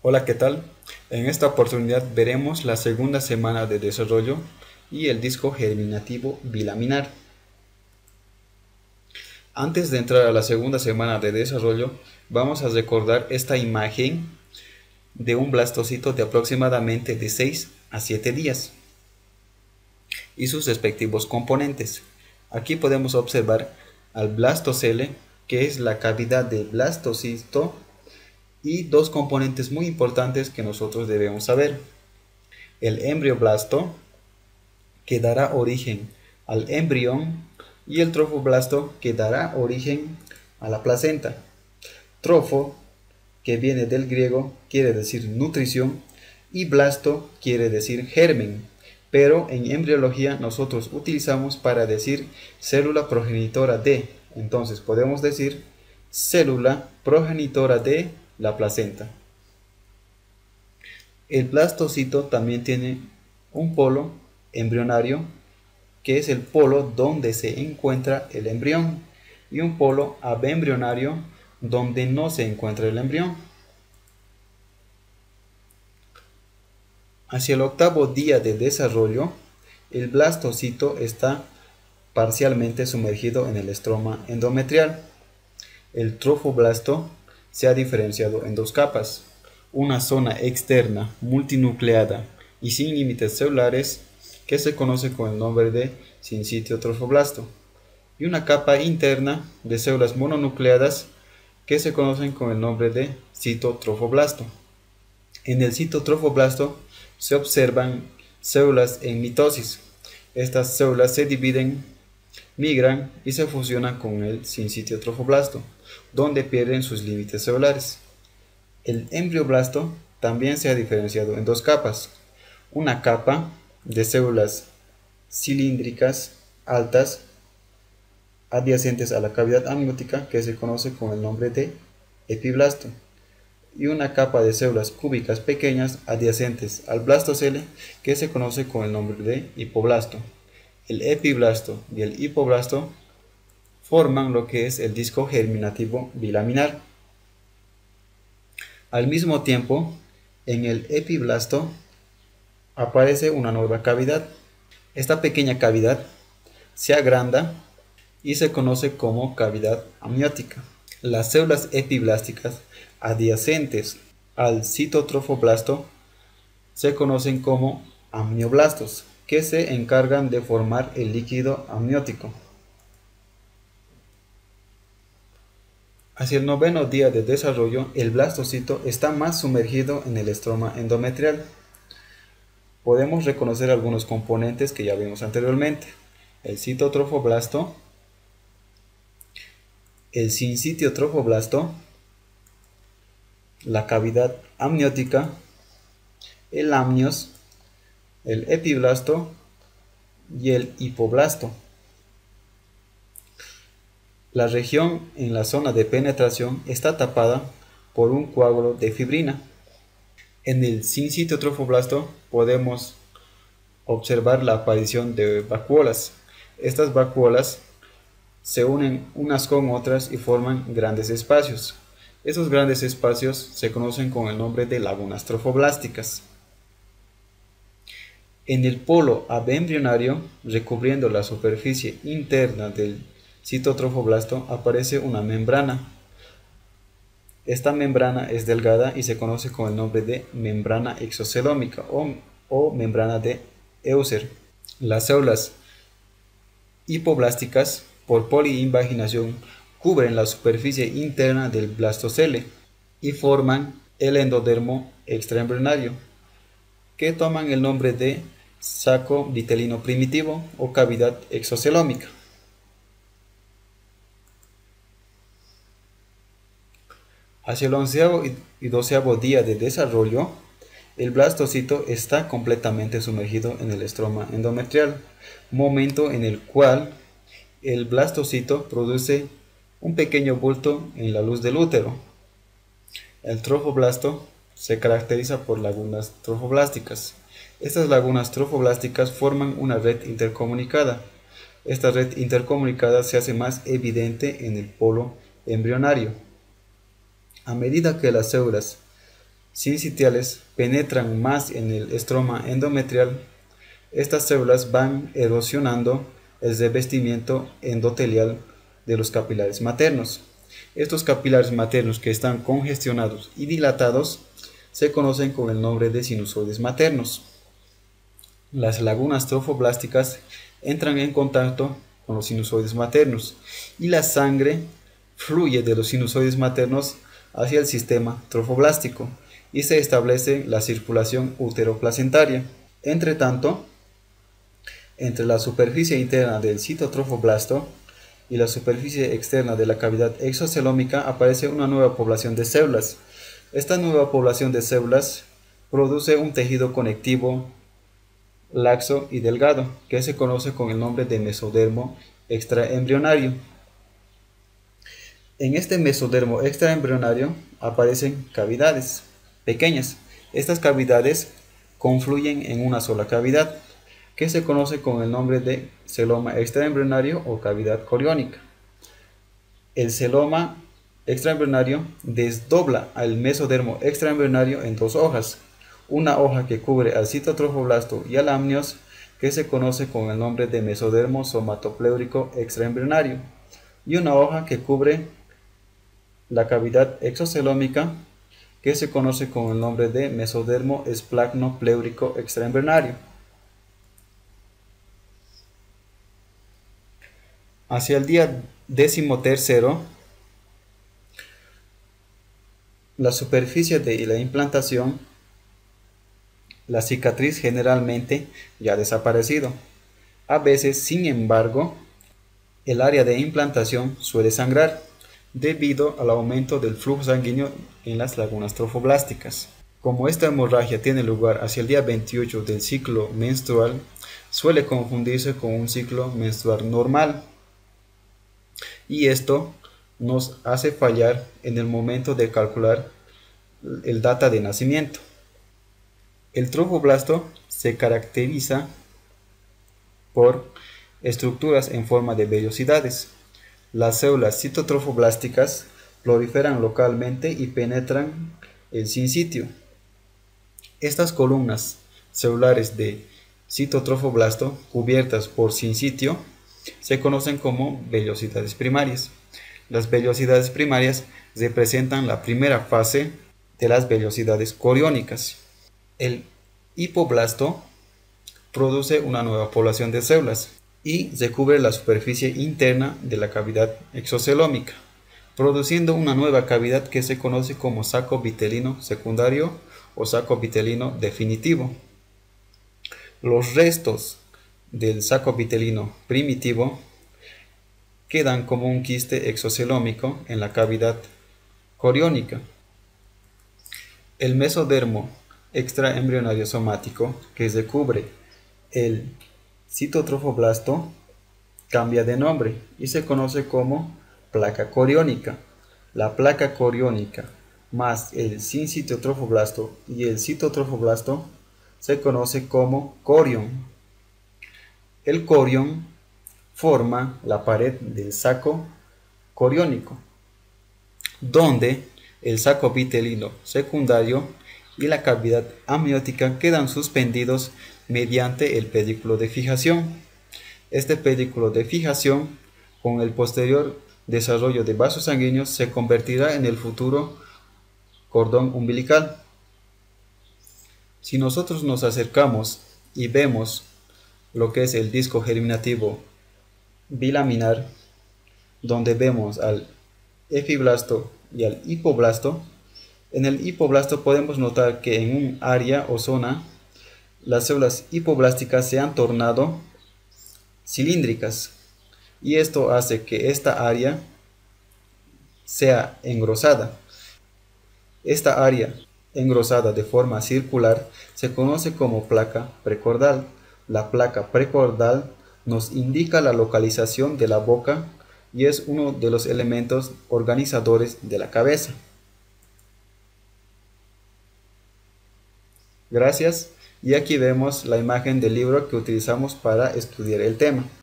Hola, ¿qué tal? En esta oportunidad veremos la segunda semana de desarrollo y el disco germinativo bilaminar. Antes de entrar a la segunda semana de desarrollo, vamos a recordar esta imagen de un blastocito de aproximadamente de 6 a 7 días y sus respectivos componentes. Aquí podemos observar al blastocele, que es la cavidad del blastocito, y dos componentes muy importantes que nosotros debemos saber: el embrioblasto, que dará origen al embrión, y el trofoblasto, que dará origen a la placenta. Trofo, que viene del griego, quiere decir nutrición, y blasto quiere decir germen, pero en embriología nosotros utilizamos para decir célula progenitora de. Entonces podemos decir célula progenitora de la placenta. El blastocito también tiene un polo embrionario, que es el polo donde se encuentra el embrión, y un polo abembrionario donde no se encuentra el embrión. Hacia el octavo día de desarrollo, el blastocito está parcialmente sumergido en el estroma endometrial. El trofoblasto se ha diferenciado en dos capas: una zona externa multinucleada y sin límites celulares, que se conoce con el nombre de sincitio trofoblasto, y una capa interna de células mononucleadas, que se conocen con el nombre de citotrofoblasto. En el citotrofoblasto se observan células en mitosis. Estas células se dividen, migran y se fusionan con el sincitio trofoblasto, donde pierden sus límites celulares. El embrioblasto también se ha diferenciado en dos capas: una capa de células cilíndricas altas adyacentes a la cavidad amniótica, que se conoce con el nombre de epiblasto, y una capa de células cúbicas pequeñas adyacentes al blastocele, que se conoce con el nombre de hipoblasto. El epiblasto y el hipoblasto forman lo que es el disco germinativo bilaminar. Al mismo tiempo, en el epiblasto aparece una nueva cavidad. Esta pequeña cavidad se agranda y se conoce como cavidad amniótica. Las células epiblásticas adyacentes al citotrofoblasto se conocen como amnioblastos, que se encargan de formar el líquido amniótico. Hacia el noveno día de desarrollo, el blastocito está más sumergido en el estroma endometrial. Podemos reconocer algunos componentes que ya vimos anteriormente: el citotrofoblasto, el sincitio trofoblasto, la cavidad amniótica, el amnios, el epiblasto y el hipoblasto. La región en la zona de penetración está tapada por un coágulo de fibrina. En el sincitio trofoblasto podemos observar la aparición de vacuolas. Estas vacuolas se unen unas con otras y forman grandes espacios. Esos grandes espacios se conocen con el nombre de lagunas trofoblásticas. En el polo abembrionario, recubriendo la superficie interna del citotrofoblasto, aparece una membrana. Esta membrana es delgada y se conoce con el nombre de membrana exocelómica o membrana de Euser. Las células hipoblásticas, por poliinvaginación, cubren la superficie interna del blastocele y forman el endodermo extraembrionario, que toman el nombre de saco vitelino primitivo o cavidad exocelómica. Hacia el onceavo y doceavo día de desarrollo, el blastocito está completamente sumergido en el estroma endometrial, momento en el cual el blastocito produce un pequeño bulto en la luz del útero. El trofoblasto se caracteriza por lagunas trofoblásticas. Estas lagunas trofoblásticas forman una red intercomunicada. Esta red intercomunicada se hace más evidente en el polo embrionario. A medida que las células sincitiales penetran más en el estroma endometrial, estas células van erosionando el revestimiento endotelial de los capilares maternos. Estos capilares maternos que están congestionados y dilatados se conocen con el nombre de sinusoides maternos. Las lagunas trofoblásticas entran en contacto con los sinusoides maternos y la sangre fluye de los sinusoides maternos hacia el sistema trofoblástico y se establece la circulación uteroplacentaria. Entre tanto, entre la superficie interna del citotrofoblasto y la superficie externa de la cavidad exocelómica aparece una nueva población de células. Esta nueva población de células produce un tejido conectivo laxo y delgado, que se conoce con el nombre de mesodermo extraembrionario. En este mesodermo extraembrionario aparecen cavidades pequeñas. Estas cavidades confluyen en una sola cavidad, que se conoce con el nombre de celoma extraembrionario o cavidad coriónica. El celoma extraembrionario desdobla al mesodermo extraembrionario en dos hojas, una hoja que cubre al citotrofoblasto y al amnios, que se conoce con el nombre de mesodermo somatopleurico extraembrionario, y una hoja que cubre la cavidad exocelómica, que se conoce con el nombre de mesodermo esplagno-pleurico extraembrionario. Hacia el día 13º, la superficie de la implantación, la cicatriz generalmente ya ha desaparecido. A veces, sin embargo, el área de implantación suele sangrar debido al aumento del flujo sanguíneo en las lagunas trofoblásticas. Como esta hemorragia tiene lugar hacia el día 28 del ciclo menstrual, suele confundirse con un ciclo menstrual normal, y esto nos hace fallar en el momento de calcular el data de nacimiento. El trofoblasto se caracteriza por estructuras en forma de vellosidades. Las células citotrofoblásticas proliferan localmente y penetran el sincitio. Estas columnas celulares de citotrofoblasto cubiertas por sincitio se conocen como vellosidades primarias. Las vellosidades primarias representan la primera fase de las vellosidades coriónicas. El hipoblasto produce una nueva población de células y recubre la superficie interna de la cavidad exocelómica, produciendo una nueva cavidad que se conoce como saco vitelino secundario o saco vitelino definitivo. Los restos del saco vitelino primitivo quedan como un quiste exocelómico en la cavidad coriónica. El mesodermo extraembrionario somático, que recubre el citotrofoblasto, cambia de nombre y se conoce como placa coriónica. La placa coriónica más el sincitotrofoblasto y el citotrofoblasto se conoce como corión. El corión forma la pared del saco coriónico, donde el saco vitelino secundario y la cavidad amniótica quedan suspendidos mediante el pedículo de fijación. Este pedículo de fijación, con el posterior desarrollo de vasos sanguíneos, se convertirá en el futuro cordón umbilical. Si nosotros nos acercamos y vemos lo que es el disco germinativo bilaminar, donde vemos al efiblasto y al hipoblasto, en el hipoblasto podemos notar que en un área o zona las células hipoblásticas se han tornado cilíndricas, y esto hace que esta área sea engrosada. Esta área engrosada de forma circular se conoce como placa precordal. La placa precordal nos indica la localización de la boca y es uno de los elementos organizadores de la cabeza. Gracias, y aquí vemos la imagen del libro que utilizamos para estudiar el tema.